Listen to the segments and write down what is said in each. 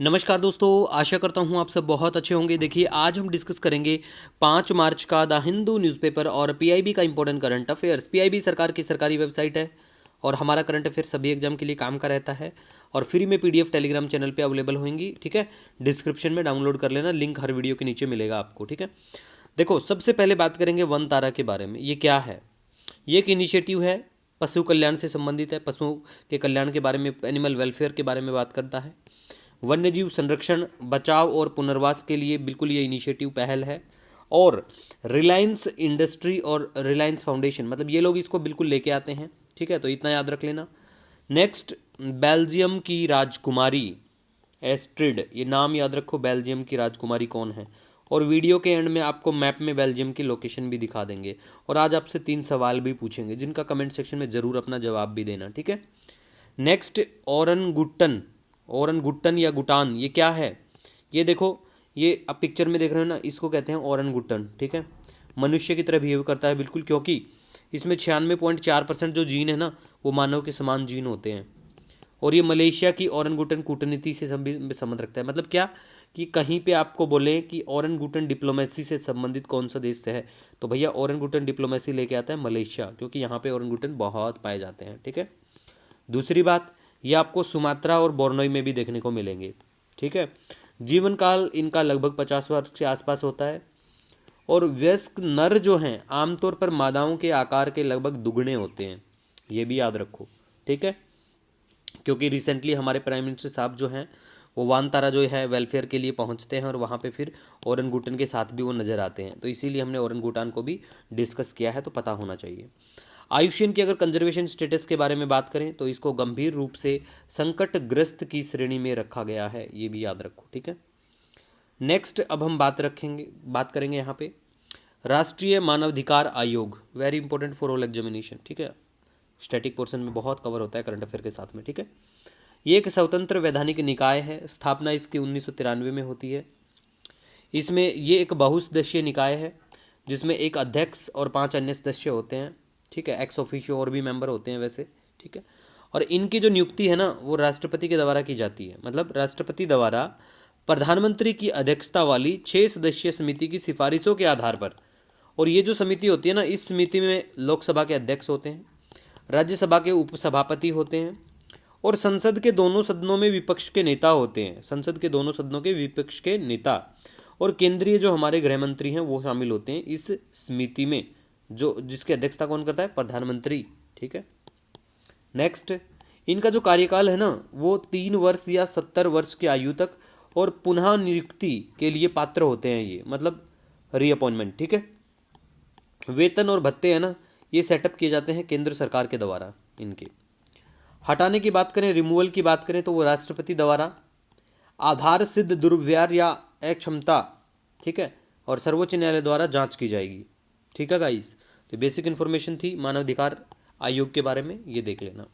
नमस्कार दोस्तों, आशा करता हूँ आप सब बहुत अच्छे होंगे। देखिए, आज हम डिस्कस करेंगे 5 मार्च का द हिंदू न्यूज़पेपर और पीआईबी का इंपॉर्टेंट करंट अफेयर्स। पीआईबी सरकार की सरकारी वेबसाइट है और हमारा करंट अफेयर सभी एग्जाम के लिए काम का रहता है और फ्री में पीडीएफ टेलीग्राम चैनल पे अवेलेबल होंगी। ठीक है, डिस्क्रिप्शन में डाउनलोड कर लेना, लिंक हर वीडियो के नीचे मिलेगा आपको। ठीक है, देखो सबसे पहले बात करेंगे वन तारा के बारे में। ये क्या है? ये एक इनिशिएटिव है, पशु कल्याण से संबंधित है। पशुओं के कल्याण के बारे में, एनिमल वेलफेयर के बारे में बात करता है। वन्यजीव संरक्षण, बचाव और पुनर्वास के लिए बिल्कुल ये इनिशिएटिव पहल है। और रिलायंस इंडस्ट्री और रिलायंस फाउंडेशन, मतलब ये लोग इसको बिल्कुल लेके आते हैं। ठीक है, तो इतना याद रख लेना। नेक्स्ट, बेल्जियम की राजकुमारी एस्ट्रिड, ये नाम याद रखो, बेल्जियम की राजकुमारी कौन है। और वीडियो के एंड में आपको मैप में बेल्जियम की लोकेशन भी दिखा देंगे। और आज आपसे 3 सवाल भी पूछेंगे, जिनका कमेंट सेक्शन में ज़रूर अपना जवाब भी देना। ठीक है, नेक्स्ट, ओरनगुट्टन। ओरनगुट्टन या गुटान, ये क्या है? ये देखो, ये आप पिक्चर में देख रहे हो ना, इसको कहते हैं ओरनगुट्टन। ठीक है, मनुष्य की तरह बिहेव करता है बिल्कुल, क्योंकि इसमें 96.4% जो जीन है ना, वो मानव के समान जीन होते हैं। और ये मलेशिया की ओरनगुटन कूटनीति से संबंध रखता है। मतलब क्या कि कहीं पे आपको बोले कि ओरनगुटन डिप्लोमेसी से संबंधित कौन सा देश है, तो भैया ओरनगुटन डिप्लोमेसी लेके आता है मलेशिया, क्योंकि यहाँ पे ओरनगुटन बहुत पाए जाते हैं। ठीक है, दूसरी बात, ये आपको सुमात्रा और बोर्नोई में भी देखने को मिलेंगे। ठीक है, जीवन काल इनका लगभग 50 वर्ष के आसपास होता है। और वयस्क नर जो हैं आमतौर पर मादाओं के आकार के लगभग दुगने होते हैं, ये भी याद रखो। ठीक है, क्योंकि रिसेंटली हमारे प्राइम मिनिस्टर साहब जो हैं वो वानतारा जो है वेलफेयर के लिए पहुंचते हैं और वहाँ पे फिर ओरनगुटन के साथ भी वो नज़र आते हैं, तो इसीलिए हमने ओरनगुटान को भी डिस्कस किया है, तो पता होना चाहिए। आयुष्यन की अगर कंजर्वेशन स्टेटस के बारे में बात करें तो इसको गंभीर रूप से संकटग्रस्त की श्रेणी में रखा गया है, ये भी याद रखो। ठीक है, नेक्स्ट, अब हम बात करेंगे यहाँ पे राष्ट्रीय मानवाधिकार आयोग। Very important for all examination. ठीक है, स्टैटिक पोर्शन में बहुत कवर होता है करंट अफेयर के साथ में। ठीक है, ये एक स्वतंत्र वैधानिक निकाय है, स्थापना इसकी 1993 में होती है। इसमें ये एक बहुसदस्यीय निकाय है जिसमें एक अध्यक्ष और 5 अन्य सदस्य होते हैं। ठीक है, एक्स ऑफिशियो और भी मेंबर होते हैं वैसे। ठीक है, और इनकी जो नियुक्ति है ना, वो राष्ट्रपति के द्वारा की जाती है। मतलब राष्ट्रपति द्वारा प्रधानमंत्री की अध्यक्षता वाली 6 सदस्यीय समिति की सिफारिशों के आधार पर। और ये जो समिति होती है ना, इस समिति में लोकसभा के अध्यक्ष होते हैं, राज्यसभा के उपसभापति होते हैं और संसद के दोनों सदनों में विपक्ष के नेता होते हैं। संसद के दोनों सदनों के विपक्ष के नेता और केंद्रीय जो हमारे गृह मंत्री हैं वो शामिल होते हैं इस समिति में, जो जिसकी अध्यक्षता कौन करता है? प्रधानमंत्री। ठीक है, नेक्स्ट, इनका जो कार्यकाल है ना, वो 3 वर्ष या 70 वर्ष की आयु तक और पुनः नियुक्ति के लिए पात्र होते हैं ये, मतलब रीअपॉइंटमेंट। ठीक है, वेतन और भत्ते है ना, ये सेटअप किए जाते हैं केंद्र सरकार के द्वारा। इनके हटाने की बात करें, रिमूवल की बात करें, तो वो राष्ट्रपति द्वारा आधार सिद्ध दुर्व्यवहार या अक्षमता। ठीक है, और सर्वोच्च न्यायालय द्वारा जांच की जाएगी। ठीक है गाइस, तो बेसिक इन्फॉर्मेशन थी मानवाधिकार आयोग के बारे में, ये देख लेना।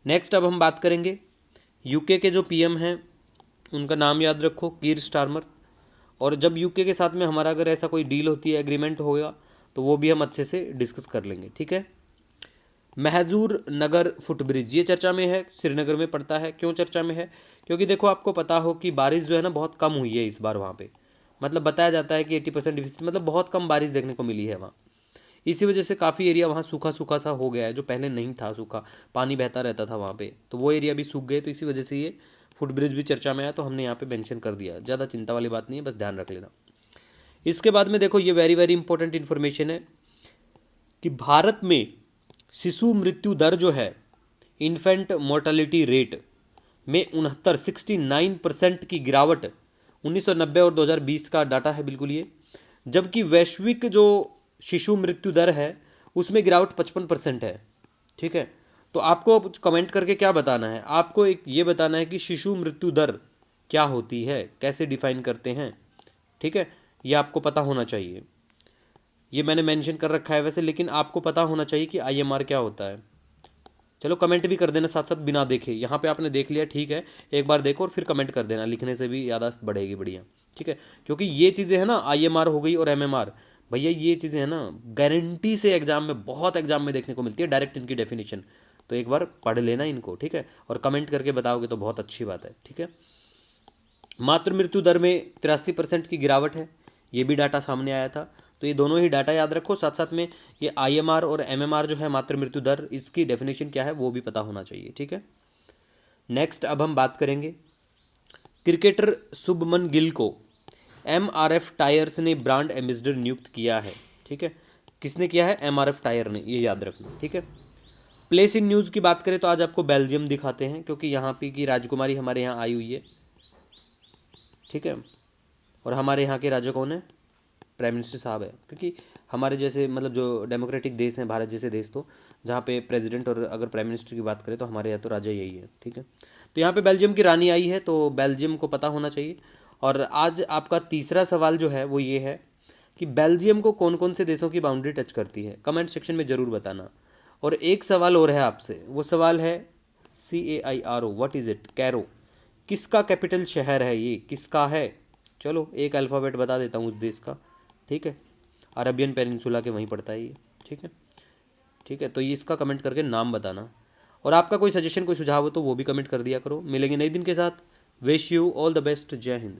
नेक्स्ट, अब हम बात करेंगे यूके के जो पीएम हैं उनका नाम याद रखो, कीर स्टारमर। और जब यूके के साथ में हमारा अगर ऐसा कोई डील होती है, एग्रीमेंट होगा, तो वो भी हम अच्छे से डिस्कस कर लेंगे। ठीक है, महजूर नगर फुटब्रिज, ये चर्चा में है, श्रीनगर में पड़ता है। क्यों चर्चा में है? क्योंकि देखो, आपको पता हो कि बारिश जो है ना बहुत कम हुई है इस बार वहाँ पे। मतलब बताया जाता है कि 80% डिफिसिट, मतलब बहुत कम बारिश देखने को मिली है वहाँ। इसी वजह से काफ़ी एरिया वहाँ सूखा सूखा सा हो गया है, जो पहले नहीं था सूखा, पानी बहता रहता था वहाँ पे, तो वो एरिया भी सूख गए। तो इसी वजह से ये फुटब्रिज भी चर्चा में आया, तो हमने यहाँ पे मेंशन कर दिया। ज़्यादा चिंता वाली बात नहीं है, बस ध्यान रख लेना। इसके बाद में देखो, ये वेरी वेरी इंपॉर्टेंट इन्फॉर्मेशन है कि भारत में शिशु मृत्यु दर जो है, इन्फेंट मोर्टेलिटी रेट में 69% की गिरावट 1990 और 2020 का डाटा है बिल्कुल ये। जबकि वैश्विक जो शिशु मृत्यु दर है उसमें गिरावट 55% है। ठीक है, तो आपको कमेंट करके क्या बताना है? आपको एक ये बताना है कि शिशु मृत्यु दर क्या होती है, कैसे डिफाइन करते हैं। ठीक है, ये आपको पता होना चाहिए। ये मैंने मेंशन कर रखा है वैसे, लेकिन आपको पता होना चाहिए कि आईएमआर क्या होता है। चलो कमेंट भी कर देना साथ साथ, बिना देखे। यहाँ पे आपने देख लिया, ठीक है, एक बार देखो और फिर कमेंट कर देना, लिखने से भी याददाश्त बढ़ेगी बढ़िया। ठीक है, क्योंकि ये चीज़ें हैं ना, आईएमआर हो गई और एमएमआर, भैया ये चीज़ें हैं ना, गारंटी से एग्जाम में, बहुत एग्जाम में देखने को मिलती है डायरेक्ट इनकी डेफिनेशन। तो एक बार पढ़ लेना इनको। ठीक है, और कमेंट करके बताओगे तो बहुत अच्छी बात है। ठीक है, मातृ मृत्यु दर में 83% की गिरावट है, ये भी डाटा सामने आया था। तो ये दोनों ही डाटा याद रखो, साथ साथ में ये IMR और MMR जो है मातृ मृत्यु दर, इसकी डेफिनेशन क्या है वो भी पता होना चाहिए, ठीक है। नेक्स्ट अब हम बात करेंगे क्रिकेटर शुभमन गिल को MRF टायर्स ने ब्रांड एम्बेसडर नियुक्त किया है, ठीक है। किसने किया है? MRF टायर ने, ये याद रखना, ठीक है। प्लेस इन न्यूज़ की बात करें तो आज आपको बेल्जियम दिखाते हैं, क्योंकि यहाँ पे की राजकुमारी हमारे यहाँ आई हुई है, ठीक है। और हमारे यहाँ के राजा कौन है? प्राइम मिनिस्टर साहब है, क्योंकि हमारे जैसे मतलब जो डेमोक्रेटिक देश हैं, भारत जैसे देश, तो जहाँ पे प्रेसिडेंट और अगर प्राइम मिनिस्टर की बात करें तो हमारे यहाँ तो राजा यही है, ठीक है। तो यहाँ पे बेल्जियम की रानी आई है, तो बेल्जियम को पता होना चाहिए। और आज आपका तीसरा सवाल जो है वो ये है कि बेल्जियम को कौन कौन से देशों की बाउंड्री टच करती है, कमेंट सेक्शन में ज़रूर बताना। और एक सवाल और है आपसे, वो सवाल है CAIRO, what is it? Cairo किसका कैपिटल शहर है? ये किसका है? चलो एक अल्फ़ाबेट बता देता हूँ उस देश का, ठीक है। अरबियन पेनिनसुला के वहीं पड़ता है ये, ठीक है। ठीक है, तो ये इसका कमेंट करके नाम बताना। और आपका कोई सजेशन कोई सुझाव हो तो वो भी कमेंट कर दिया करो। मिलेंगे नए दिन के साथ। Wish you all the best. जय हिंद।